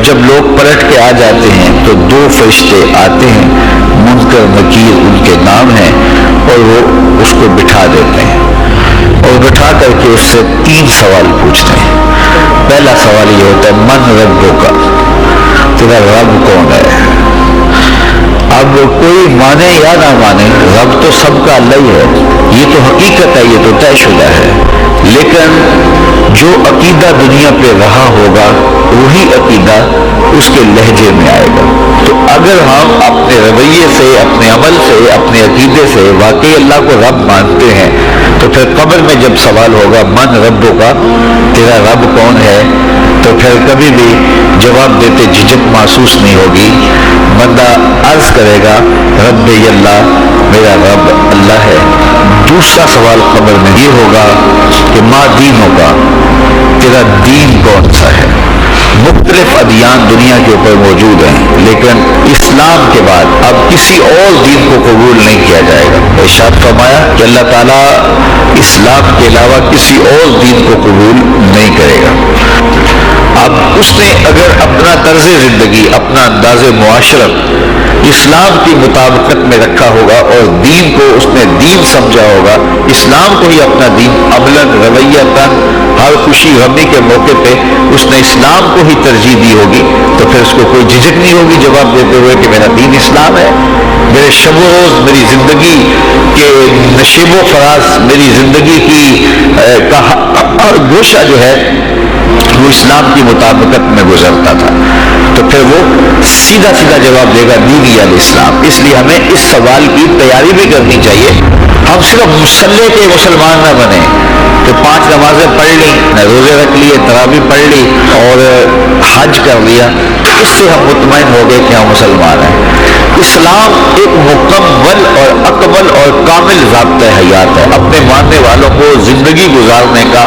جب لوگ پلٹ کے آ جاتے ہیں تو دو فرشتے آتے ہیں، منکر نکیر ان کے نام ہیں، اور وہ اس کو بٹھا دیتے ہیں اور بٹھا کر کے اس سے 3 سوال پوچھتے ہیں۔ پہلا سوال یہ ہوتا ہے من ربک، تیرا رب کون ہے؟ اب کوئی مانے یا نہ مانے، رب تو سب کا اللہ ہی ہے، یہ تو حقیقت ہے، یہ تو طے شدہ ہے، لیکن جو عقیدہ دنیا پہ رہا ہوگا وہی عقیدہ اس کے لہجے میں آئے گا۔ تو اگر ہم اپنے رویے سے، اپنے عمل سے، اپنے عقیدے سے واقعی اللہ کو رب مانتے ہیں تو پھر قبر میں جب سوال ہوگا من ربک، تیرا رب کون ہے، تو پھر کبھی بھی جواب دیتے جھجک محسوس نہیں ہوگی۔ بندہ عرض کرے گا رب اللہ، میرا رب اللہ ہے۔ دوسرا سوال قبر میں یہ ہوگا کہ ما دینوں کا، تیرا دین کون سا ہے؟ مختلف ادیان دنیا کے اوپر موجود ہیں، لیکن اسلام کے بعد اب کسی اور دین کو قبول نہیں کیا جائے گا۔ ارشاد فرمایا کہ اللہ تعالیٰ اسلام کے علاوہ کسی اور دین کو قبول نہیں کرے گا۔ اب اس نے اگر اپنا طرز زندگی، اپنا انداز معاشرت اسلام کی مطابقت میں رکھا ہوگا اور دین کو اس نے دین سمجھا ہوگا، اسلام کو ہی اپنا دین، عملاً رویتاً ہر خوشی غمی کے موقع پہ اس نے اسلام کو ہی ترجیح دی ہوگی، تو پھر اس کو کوئی جھجک نہیں ہوگی جواب دیتے ہوئے کہ میرا دین اسلام ہے۔ میرے شب و روز، میری زندگی کے نشیب و فراز، میری زندگی کی ہر گوشہ جو ہے وہ اسلام کی مطابقت میں گزرتا تھا، تو پھر وہ سیدھا سیدھا جواب دے گا دینی الاسلام۔ اس لیے ہمیں اس سوال کی تیاری بھی کرنی چاہیے۔ ہم صرف مسلح کے مسلمان نہ بنے کہ 5 نمازیں پڑھ لی، روزے رکھ لیے، تراویح پڑھ لی اور حج کر لیا، اس سے ہم مطمئن ہو گئے کہ ہم مسلمان ہیں۔ اسلام ایک مکمل اور اکمل اور کامل ضابطۂ حیات ہے، اپنے ماننے والوں کو زندگی گزارنے کا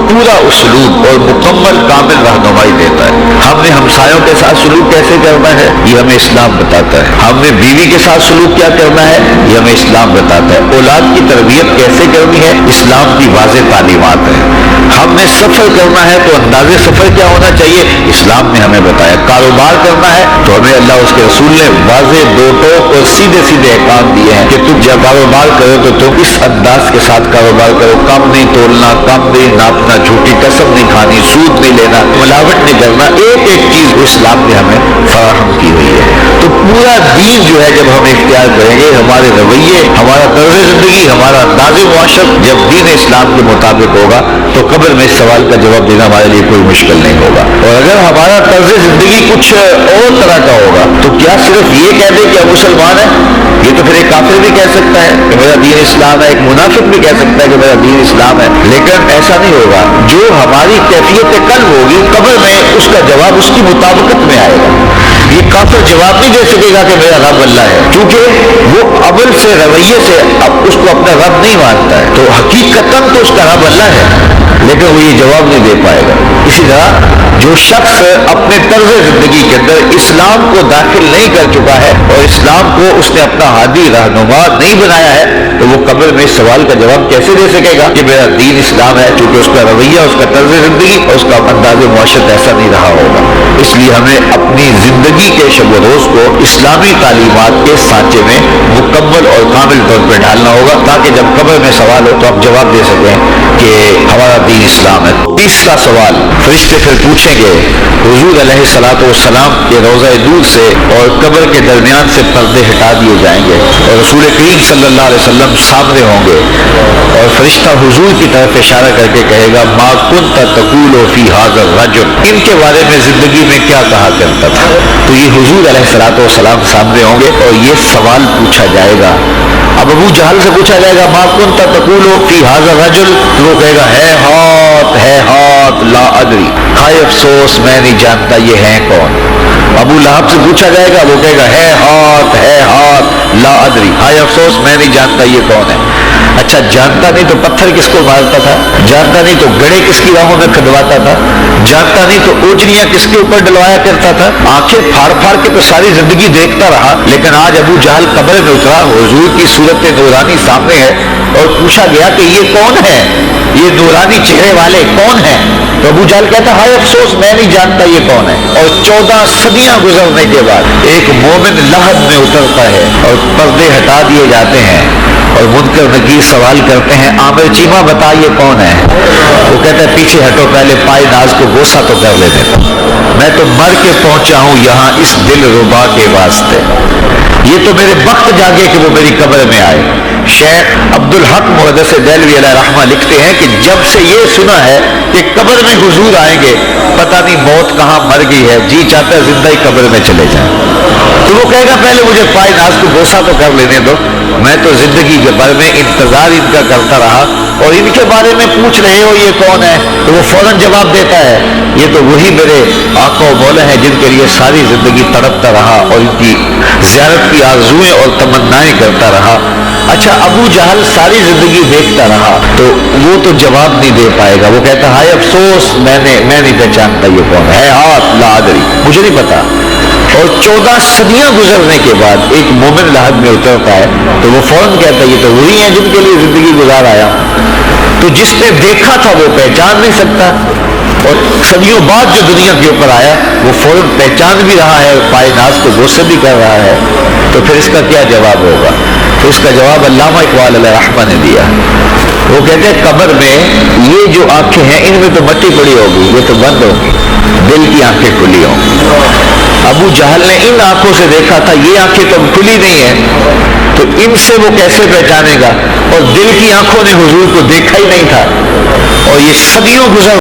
پورا اسلوب اور مکمل کامل رہنمائی دیتا ہے۔ ہم نے ہمسایوں کے ساتھ سلوک کیسے کرنا ہے یہ ہمیں اسلام بتاتا ہے، ہم نے بیوی کے ساتھ سلوک کیا کرنا ہے یہ ہمیں اسلام بتاتا ہے، اولاد کی تربیت کیسے کرنی ہے اسلام کی واضح تعلیمات ہے، ہم نے سفر کرنا ہے تو انداز سفر کیا ہونا چاہیے اسلام نے ہمیں بتایا، کاروبار کرنا ہے تو ہمیں اللہ اس کے رسول نے واضح دو ٹوک اور سیدھے سیدھے احکام دیے ہیں کہ تم جب کاروبار کرو تو تم اس انداز کے ساتھ کاروبار کرو، کم نہیں تولنا، کم نہیں ناپنا، جھوٹی قسم نہیں کھانی، سود نہیں لینا، ملاوٹ نہیں کرنا، ایک ایک چیز اسلام نے ہمیں فراہم کی ہوئی ہے۔ تو پورا دین جو ہے جب ہم اختیار کریں گے، ہمارے رویے، ہمارا طرز زندگی، ہمارا انداز معاشرت جب دین اسلام کے مطابق ہوگا تو قبر میں اس سوال کا جواب دینا ہمارے لیے کوئی مشکل نہیں ہوگا۔ اور اگر ہمارا طرز زندگی کچھ اور طرح کا ہوگا تو کیا صرف یہ کہہ دے کہ ہم مسلمان ہیں؟ یہ تو پھر ایک کافر بھی کہہ سکتا ہے کہ میرا دین اسلام ہے، ایک منافق بھی کہہ سکتا ہے کہ میرا دین اسلام ہے، لیکن ایسا نہیں ہوگا۔ جو ہماری کیفیت قلب ہوگی قبر میں اس کا جواب اس کی مطابقت میں آئے گا۔ یہ کافر جواب نہیں دے سکے گا کہ میرا رب اللہ ہے، کیونکہ وہ عمل سے، رویے سے اب اس کو اپنا رب نہیں مانتا ہے، تو حقیقتاً تو اس کا رب اللہ ہے لیکن وہ یہ جواب نہیں دے پائے گا۔ اسی طرح جو شخص اپنے طرز زندگی کے اندر اسلام کو داخل نہیں کر چکا ہے اور اسلام کو اس نے اپنا ہادی رہنما نہیں بنایا ہے تو وہ قبر میں اس سوال کا جواب کیسے دے سکے گا کہ میرا دین اسلام ہے، کیونکہ اس کا رویہ، اس کا طرز زندگی اور اس کا انداز معاشرت ایسا نہیں رہا ہوگا۔ اس لیے ہمیں اپنی زندگی کے شب و روز کو اسلامی تعلیمات کے سانچے میں مکمل اور کامل طور پہ ڈالنا ہوگا تاکہ جب قبر میں سوال ہو تو ہم جواب دے سکیں کہ ہمارا دین اسلام ہے۔ تیسرا سوال فرشتے پھر پوچھیں گے حضور علیہ الصلوۃ والسلام کے روضہ دور سے اور قبر کے درمیان سے پردے ہٹا دیے جائیں گے اور رسول کریم صلی اللہ علیہ وسلم سامنے ہوں گے اور فرشتہ حضور کی طرف اشارہ کر کے کہے گا ما کنت تقول فی ھذا الرجل، ان کے بارے میں زندگی میں کیا کہا کرتا تھا۔ تو یہ حضور علیہ الصلوۃ والسلام سامنے ہوں گے اور یہ سوال پوچھا جائے گا۔ اب ابو جہل سے پوچھا جائے گا ما کنت تقول فی ھذا الرجل، تو وہ کہے گا ہے ہاتھ لا ادری، ہائے افسوس میں نہیں جانتا یہ ہے کون۔ ابو لہب سے پوچھا جائے گا، وہ کہے گا ہے ہاتھ لا ادری، ہائے افسوس میں نہیں جانتا یہ کون ہے۔ اچھا جانتا نہیں تو پتھر کس کو مارتا تھا، جانتا نہیں تو گڑے کس کی راہوں میں کھدواتا تھا، جانتا نہیں تو اوجڑیاں کس کے اوپر ڈلوایا کرتا تھا، آنکھیں پھاڑ پھاڑ کے تو ساری زندگی دیکھتا رہا، لیکن آج ابو جہل قبر میں اترا، حضور کی صورت نورانی سامنے ہے اور پوچھا گیا کہ یہ کون ہے، یہ نورانی چہرے والے کون ہیں؟ تو ابو جہل کہتا ہائے افسوس میں نہیں جانتا یہ کون ہے۔ اور 14 صدیاں گزرنے کے بعد ایک مومن لحد میں اترتا ہے اور پردے ہٹا دیے جاتے ہیں اور منکر نکیر سوال کرتے ہیں عامر چیمہ بتا یہ کون ہے؟ وہ کہتا ہے پیچھے ہٹو، پہلے پائے ناز کو بوسہ تو کر لینے دو، میں تو مر کے پہنچا ہوں یہاں اس دل ربا کے واسطے، یہ تو میرے وقت جاگے کہ وہ میری قبر میں آئے۔ شیخ عبدالحق محدث دہلوی علیہ رحمہ لکھتے ہیں کہ جب سے یہ سنا ہے کہ قبر میں حضور آئیں گے، پتہ نہیں موت کہاں مر گئی ہے، جی چاہتا ہے زندہ ہی قبر میں چلے جائیں۔ تو وہ کہے گا پہلے مجھے پائے ناز کو بوسہ تو کر لینے دو، میں تو زندگی کے بھر میں انتظار ان کا کرتا رہا، اور ان کے بارے میں پوچھ رہے ہو یہ کون ہے، تو وہ فوراً جواب دیتا ہے یہ تو وہی میرے آقا و مولا ہیں جن کے لیے ساری زندگی تڑپتا رہا اور ان کی زیارت کی آرزوئیں اور تمنائیں کرتا رہا۔ اچھا ابو جہل ساری زندگی دیکھتا رہا تو وہ تو جواب نہیں دے پائے گا، وہ کہتا ہائے افسوس میں نہیں پہچانتا یہ کون ہے، ہاتھ لا ادری مجھے نہیں پتا۔ اور 14 صدیاں گزرنے کے بعد ایک مومن لحد میں اترتا ہے تو وہ فوراً کہتا ہے یہ تو وہی ہیں جن کے لیے زندگی گزار آیا۔ تو جس نے دیکھا تھا وہ پہچان نہیں سکتا، اور صدیوں بعد جو دنیا کے اوپر آیا وہ فوراً پہچان بھی رہا ہے اور پائے ناز کو بوسے بھی کر رہا ہے، تو پھر اس کا کیا جواب ہوگا؟ تو اس کا جواب علامہ اقبال علیہ رحمہ نے دیا۔ وہ کہتے ہیں قبر میں یہ جو آنکھیں ہیں ان میں تو مٹی پڑی ہوگی، یہ تو بند ہوگی، دل کی آنکھیں کھلی ہوں۔ ابو جہل نے ان آنکھوں سے دیکھا تھا، یہ آنکھیں تو کھلی نہیں ہیں، تو ان سے وہ کیسے پہچانے گا؟ اور دل کی آنکھوں نے حضور کو دیکھا ہی نہیں تھا، اور یہ صدیوں گزر